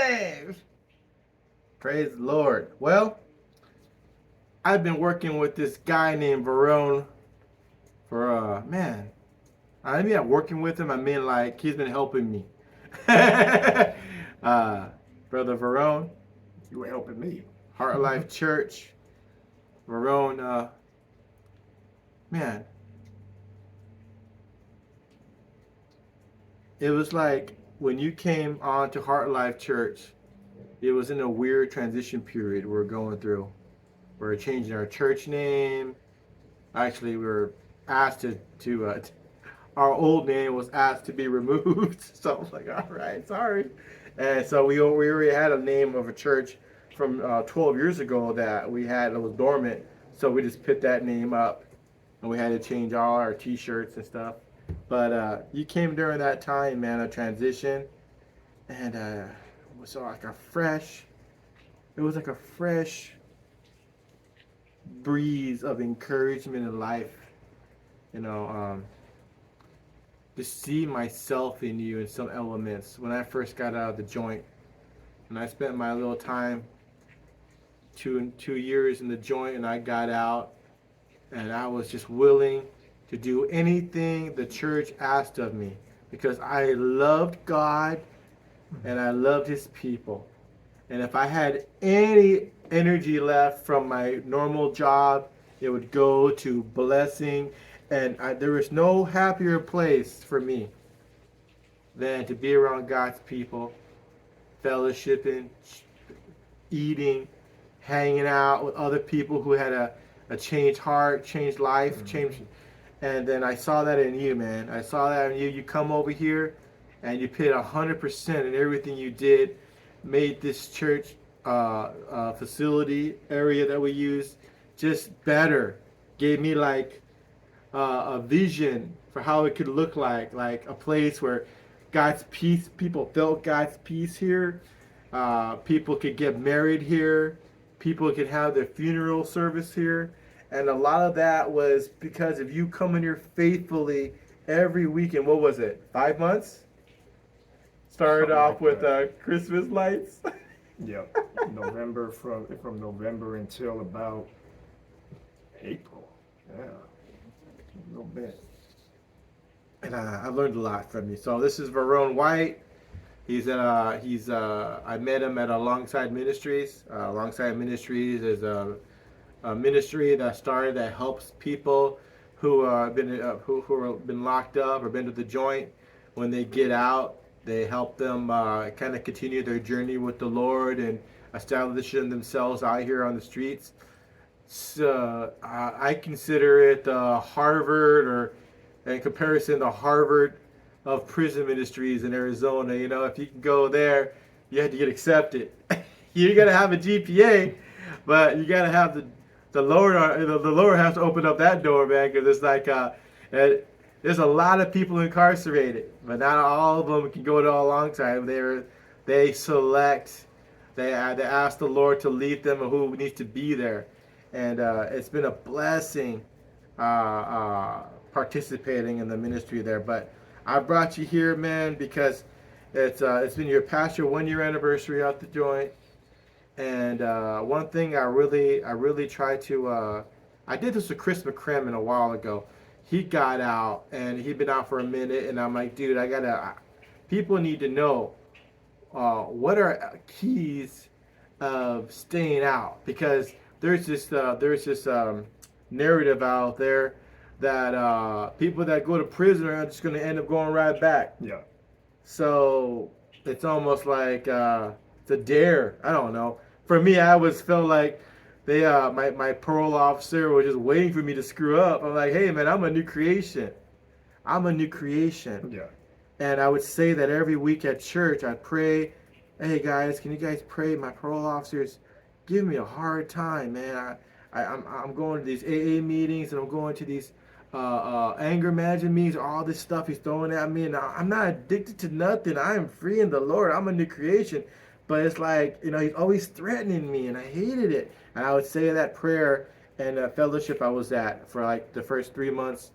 alive. Praise the Lord. Well, I've been working with this guy named Varrone for man. I mean, I'm working with him. I mean, like he's been helping me. uh, Brother Varrone, You were helping me. Heart Life Church. Varrone, man, it was like when you came on to Heart Life Church. It was in a weird transition period we're going through. We're changing our church name. Actually, we were asked to our old name was asked to be removed. So I was like, all right, sorry. And so we already had a name of a church from 12 years ago that we had that was dormant. So we just put that name up, and we had to change all our T-shirts and stuff. But you came during that time, man, of transition, and it was like a fresh. It was like a fresh breeze of encouragement in life. You know, to see myself in you in some elements. When I first got out of the joint, and I spent my little time, 2 years in the joint, and I got out, and I was just willing to do anything the church asked of me because I loved God and I loved His people. And if I had any energy left from my normal job, it would go to blessing. And there is no happier place for me than to be around God's people, fellowshipping, eating, hanging out with other people who had a changed heart, changed life, changed. And then I saw that in you, man. I saw that in you. You come over here and you put 100% in everything you did, made this church facility area that we use just better. Gave me like a vision for how it could look like a place where God's peace, people felt God's peace here. People could get married here. People could have their funeral service here. And a lot of that was because of you coming here faithfully every weekend. What was it? 5 months? Started Something off like with that. Christmas lights. Yep. November from November until about April. Yeah. A little bit. And I learned a lot from you. So this is Varrone White. I met him at Alongside Ministries. Alongside Ministries is a ministry that started that helps people who who have been locked up or been to the joint. When they get out, they help them kind of continue their journey with the Lord and establishing themselves out here on the streets. So I consider it Harvard, or in comparison to Harvard of prison ministries in Arizona. You know, if you can go there, you have to get accepted. You got to have a GPA, but you got to have the lower the lower has to open up that door, man, because it's like there's a lot of people incarcerated, but not all of them can go to Alongside. They select, they ask the Lord to lead them and who needs to be there, and it's been a blessing participating in the ministry there. But I brought you here, man, because it's been your past your 1 year anniversary out the joint. And one thing I really try to I did this with Chris McCrammon a while ago. He got out and he'd been out for a minute, and I'm like, dude, people need to know what are keys of staying out, because there's this narrative out there that people that go to prison are just going to end up going right back. Yeah. So it's almost like it's a dare. I don't know. For me, I always felt like my parole officer was just waiting for me to screw up. I'm like, hey man, I'm a new creation. I'm a new creation. Yeah. And I would say that every week at church, I'd pray, hey guys, can you guys pray? My parole officers give me a hard time, man. I'm going to these AA meetings, and I'm going to these anger management meetings, all this stuff he's throwing at me, and I'm not addicted to nothing. I am free in the Lord. I'm a new creation. But it's like, he's always threatening me, and I hated it. And I would say that prayer and fellowship I was at for like the first 3 months.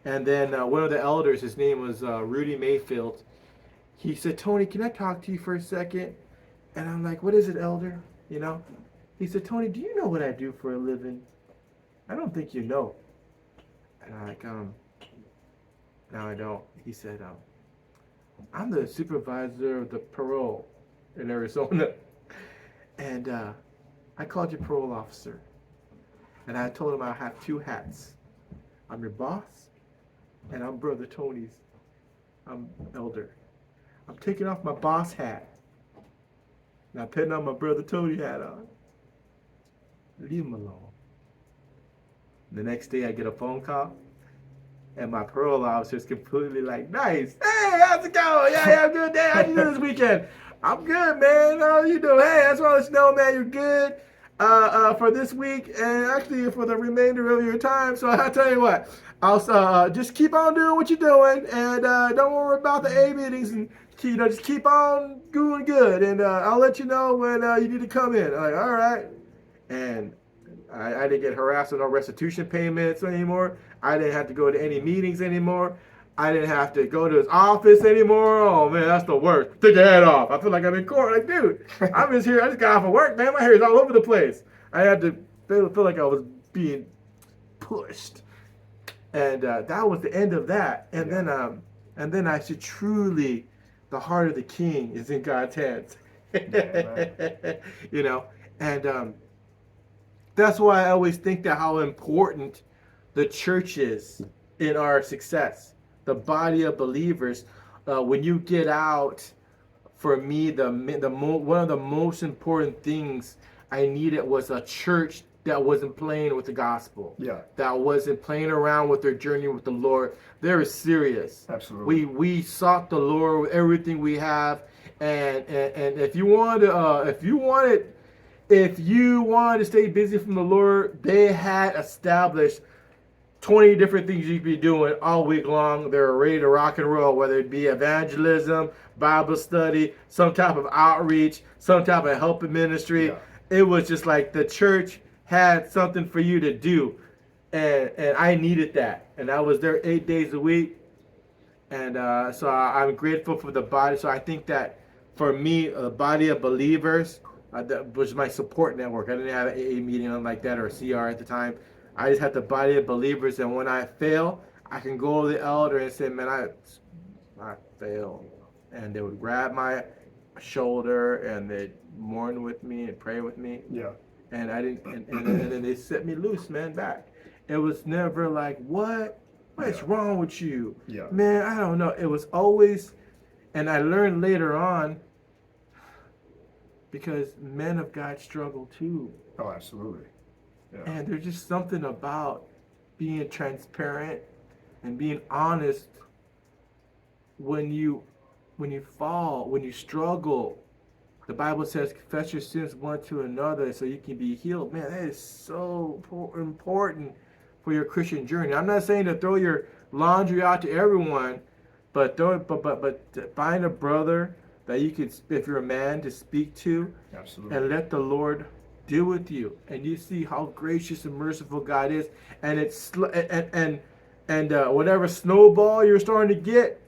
And then one of the elders, his name was Rudy Mayfield. He said, Tony, can I talk to you for a second? And I'm like, what is it, elder? You know? He said, Tony, do you know what I do for a living? I don't think you know. And I'm like, no, I don't. He said, I'm the supervisor of the parole in Arizona. And I called you parole officer. And I told him I have two hats. I'm your boss, and I'm Brother Tony's. I'm elder. I'm taking off my boss hat. Now putting on my Brother Tony hat on. Leave him alone. The next day I get a phone call, and my parole officer's completely like, nice. Hey, how's it going? Yeah, I'm good. Day. How'd you do this weekend? I'm good, man. How you doing? Hey, I just want to let you know, man, you're good for this week and actually for the remainder of your time. So I'll tell you what, I'll just keep on doing what you're doing, and don't worry about the A meetings, and just keep on doing good. And I'll let you know when you need to come in. I'm like, all right. And I didn't get harassed with no restitution payments anymore. I didn't have to go to any meetings anymore. I didn't have to go to his office anymore. Oh man, that's the worst. Take your head off. I feel like I'm in court. Like, dude, I'm just here. I just got off of work, man. My hair is all over the place. I had to feel like I was being pushed, and that was the end of that. And then I said, truly, the heart of the king is in God's hands. You know, and that's why I always think that how important the church is in our success. The body of believers. When you get out, for me, one of the most important things I needed was a church that wasn't playing with the gospel. Yeah. That wasn't playing around with their journey with the Lord. They're serious. Absolutely. We sought the Lord with everything we have, and if you wanted to stay busy from the Lord, they had established 20 different things you could be doing all week long. They're ready to rock and roll, whether it be evangelism, Bible study, some type of outreach, some type of helping ministry. Yeah. It was just like the church had something for you to do. And I needed that. And I was there 8 days a week. And so I'm grateful for the body. So I think that for me, a body of believers, that was my support network. I didn't have an AA meeting like that or a CR at the time. I just had the body of believers, and when I fail, I can go to the elder and say, man, I failed. And they would grab my shoulder and they'd mourn with me and pray with me. Yeah. And I didn't, and then they set me loose, man, back. It was never like, what's wrong with you? Yeah. Man, I don't know. It was always, and I learned later on, because men of God struggle too. Oh, absolutely. Yeah. And there's just something about being transparent and being honest when you fall, when you struggle. The Bible says, confess your sins one to another so you can be healed. Man, that is so important for your Christian journey. I'm not saying to throw your laundry out to everyone, but find a brother that you can, if you're a man, to speak to. Absolutely. And let the Lord deal with you, and you see how gracious and merciful God is, and it's whatever snowball you're starting to get,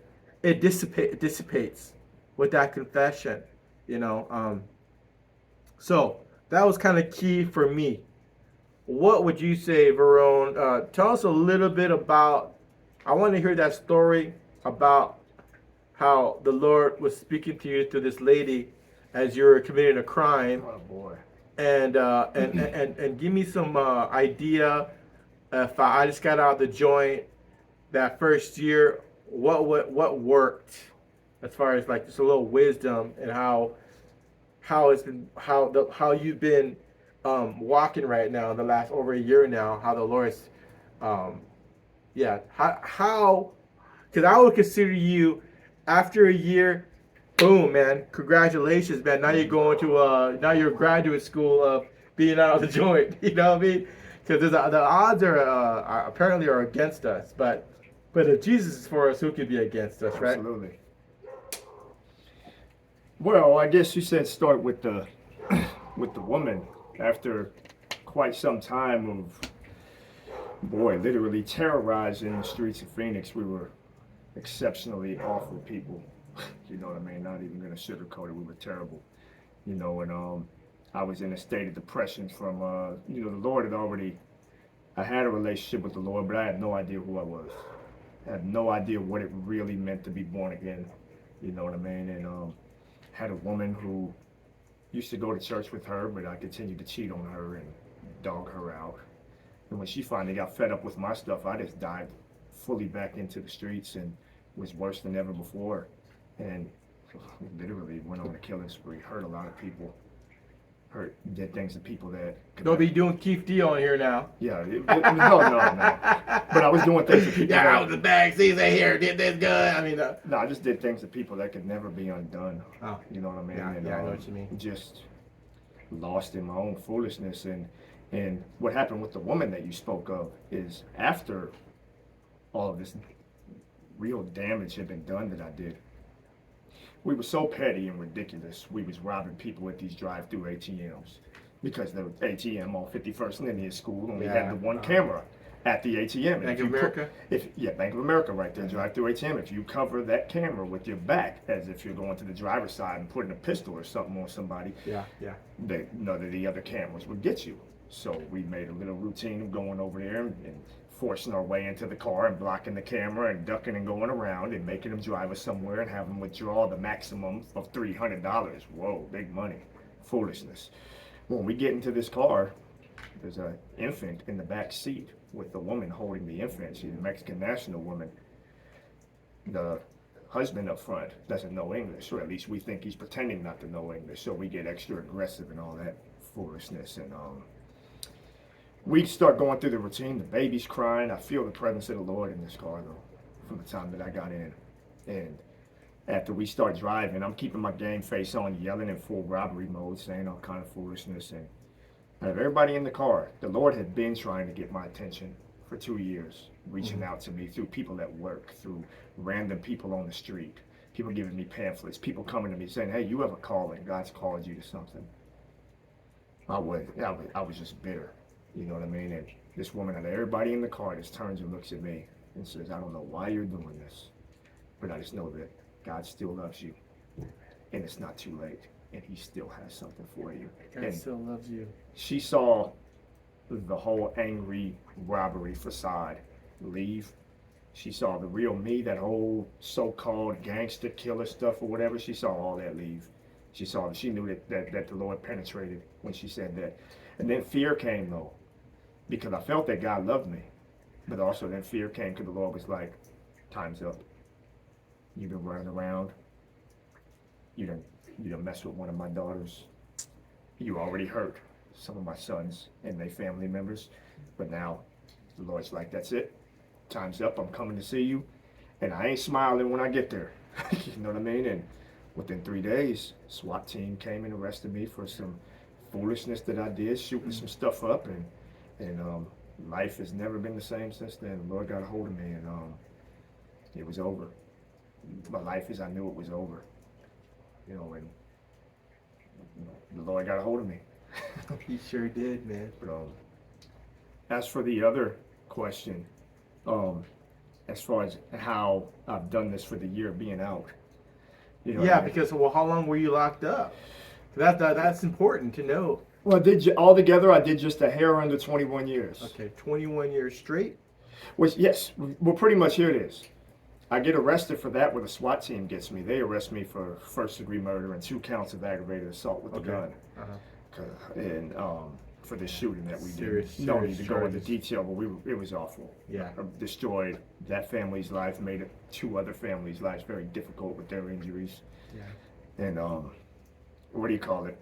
it dissipates with that confession, you know. So that was kind of key for me. What would you say, Varrone? Tell us a little bit about. I want to hear that story about how the Lord was speaking to you through this lady as you were committing a crime. Oh boy. And give me some idea. If I just got out of the joint that first year, what worked as far as like just a little wisdom and how you've been walking right now in the last over a year now, how the Lord's how because I would consider you after a year. Boom, man! Congratulations, man! Now you're going to now you're graduate school of being out of the joint. You know what I mean? Because the odds are apparently are against us. But if Jesus is for us, who could be against us, right? Absolutely. Well, I guess you said start with the woman. After quite some time of literally terrorizing the streets of Phoenix, we were exceptionally awful people. You know what I mean? Not even going to sugarcoat it. We were terrible. you know, and I was in a state of depression from, the Lord had already, I had a relationship with the Lord, but I had no idea who I was. I had no idea what it really meant to be born again, you know what I mean? And had a woman who used to go to church with her, but I continued to cheat on her and dog her out. And when she finally got fed up with my stuff, I just dived fully back into the streets and was worse than ever before. And literally went on a killing spree, hurt a lot of people, did things to people that Don't be doing Keith D on here now. Yeah, no. But I was doing things to people. Yeah, I was the bag season here, did this good. I mean, no, I just did things to people that could never be undone. Oh, you know what I mean? Yeah, and, I know what you mean. Just lost in my own foolishness, and what happened with the woman that you spoke of is after all of this real damage had been done that I did. We were so petty and ridiculous. We was robbing people at these drive-through ATMs because the ATM on 51st Linear School only had the one camera at the ATM. Bank of America? Bank of America right there, drive-through ATM. If you cover that camera with your back as if you're going to the driver's side and putting a pistol or something on somebody, none of the other cameras would get you. So we made a little routine of going over there and forcing our way into the car and blocking the camera and ducking and going around and making them drive us somewhere and have them withdraw the maximum of $300. Whoa, big money. Foolishness. When we get into this car, there's an infant in the back seat with the woman holding the infant. She's a Mexican national woman. The husband up front doesn't know English, or at least we think he's pretending not to know English, so we get extra aggressive and all that foolishness. And we start going through the routine. The baby's crying. I feel the presence of the Lord in this car, though, from the time that I got in. And after we start driving, I'm keeping my game face on, yelling in full robbery mode, saying all kind of foolishness. And out of everybody in the car, the Lord had been trying to get my attention for 2 years, reaching out to me through people at work, through random people on the street, people giving me pamphlets, people coming to me saying, hey, you have a calling. God's called you to something. I was just bitter. You know what I mean? And this woman and everybody in the car just turns and looks at me and says, I don't know why you're doing this, but I just know that God still loves you and it's not too late and he still has something for you. God still loves you. She saw the whole angry robbery facade leave. She saw the real me, that whole so-called gangster killer stuff or whatever. She saw all that leave. She knew that the Lord penetrated when she said that. And then fear came though, because I felt that God loved me. But also then fear came because the Lord was like, time's up. You've been running around. You done messed with one of my daughters. You already hurt some of my sons and their family members. But now the Lord's like, that's it. Time's up. I'm coming to see you. And I ain't smiling when I get there. You know what I mean? And within 3 days, SWAT team came and arrested me for some foolishness that I did, shooting some stuff up, and life has never been the same since then. The Lord got a hold of me, and it was over. My life as I knew it was over. You know, and the Lord got a hold of me. He sure did, man. But as for the other question, as far as how I've done this for the year being out, you know, yeah, because how long were you locked up? That's important to know. Well, altogether, I did just a hair under 21 years. Okay, 21 years straight? Which, yes, well, pretty much here it is. I get arrested for that where the SWAT team gets me. They arrest me for first-degree murder and 2 counts of aggravated assault with a gun. And for the shooting that we did. No need to go into detail, but it was awful. Yeah. Destroyed that family's life, made it 2 other families' lives very difficult with their injuries. Yeah. And what do you call it?